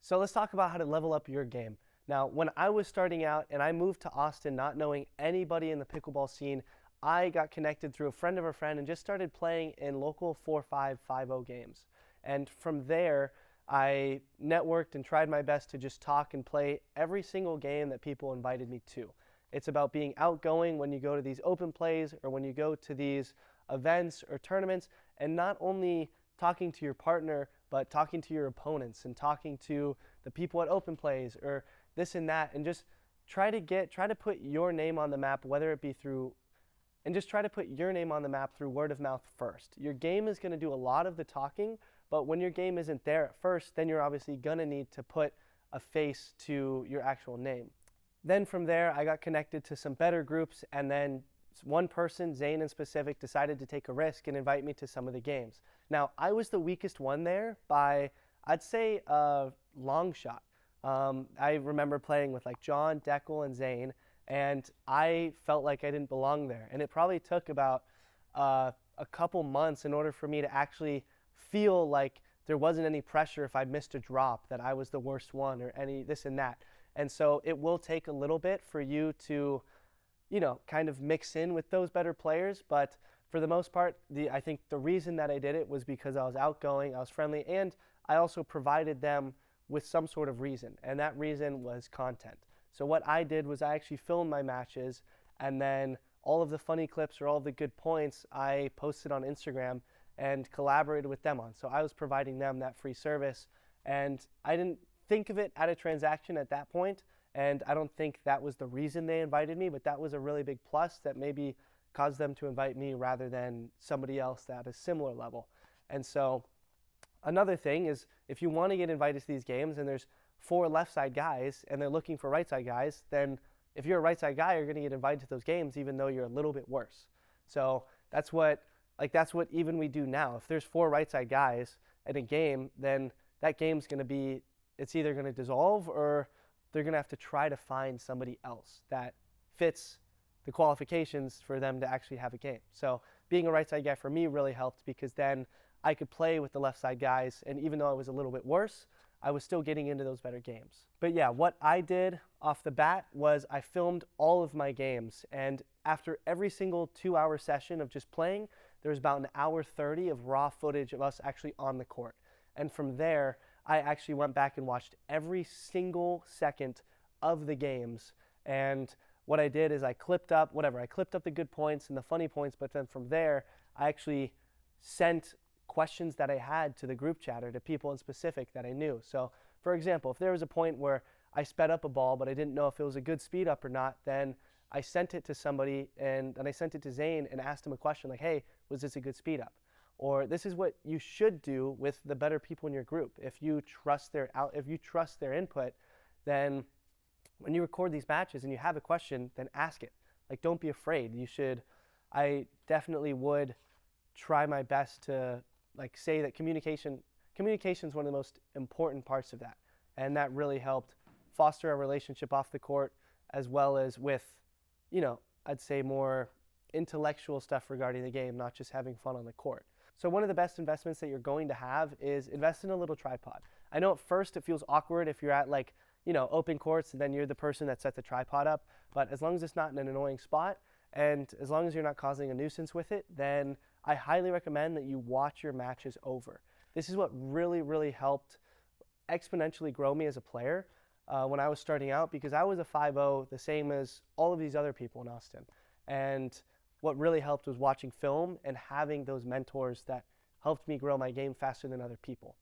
So let's talk about how to level up your game. Now, when I was starting out and I moved to Austin not knowing anybody in the pickleball scene, I got connected through a friend of a friend and just started playing in local 4-5, 5-0 games. And from there, I networked and tried my best to just talk and play every single game that people invited me to. It's about being outgoing when you go to these open plays or when you go to these events or tournaments, and not only talking to your partner, but talking to your opponents and talking to the people at open plays or this and that, and just try to put your name on the map, whether it be through and just try to put your name on the map through word of mouth first. Your game is going to do a lot of the talking, but when your game isn't there at first, then you're obviously going to need to put a face to your actual name. Then from there, I got connected to some better groups, and then one person, Zane in specific, decided to take a risk and invite me to some of the games. Now, I was the weakest one there by, I'd say, a long shot. I remember playing with like John, Deckel, and Zane, and I felt like I didn't belong there. And it probably took about a couple months in order for me to actually feel like there wasn't any pressure if I missed a drop, that I was the worst one or any this and that. And so it will take a little bit for you to, kind of mix in with those better players. But for the most part, I think the reason that I did it was because I was outgoing, I was friendly, and I also provided them with some sort of reason. And that reason was content. So what I did was I actually filmed my matches, and then all of the funny clips or all of the good points I posted on Instagram and collaborated with them on. So I was providing them that free service, and I didn't think of it at a transaction at that point, and I don't think that was the reason they invited me, but that was a really big plus that maybe caused them to invite me rather than somebody else at a similar level. And so another thing is, if you want to get invited to these games and there's 4 left side guys and they're looking for right side guys, then if you're a right side guy, you're going to get invited to those games even though you're a little bit worse. So that's what even we do now. If there's 4 right side guys in a game, then that game's going to be, it's either going to dissolve or they're going to have to try to find somebody else that fits the qualifications for them to actually have a game. So being a right side guy for me really helped, because then I could play with the left side guys, and even though I was a little bit worse, I was still getting into those better games. But yeah, what I did off the bat was I filmed all of my games, and after every single 2-hour session of just playing, there was about 1:30 of raw footage of us actually on the court. And from there, I actually went back and watched every single second of the games. And what I did is I clipped up the good points and the funny points, but then from there, I actually sent questions that I had to the group chat or to people in specific that I knew. So for example, if there was a point where I sped up a ball, but I didn't know if it was a good speed up or not, then I sent it to somebody, and I sent it to Zane and asked him a question like, hey, was this a good speed up? Or this is what you should do with the better people in your group. If you trust their input, then when you record these matches and you have a question, then ask it. Like, don't be afraid. I definitely would try my best to say that communication is one of the most important parts of that. And that really helped foster a relationship off the court, as well as with, I'd say more intellectual stuff regarding the game, not just having fun on the court. So one of the best investments that you're going to have is invest in a little tripod. I know at first it feels awkward if you're at open courts and then you're the person that set the tripod up, but as long as it's not in an annoying spot and as long as you're not causing a nuisance with it, then I highly recommend that you watch your matches over. This is what really, really helped exponentially grow me as a player when I was starting out, because I was a 5-0, the same as all of these other people in Austin. And what really helped was watching film and having those mentors that helped me grow my game faster than other people.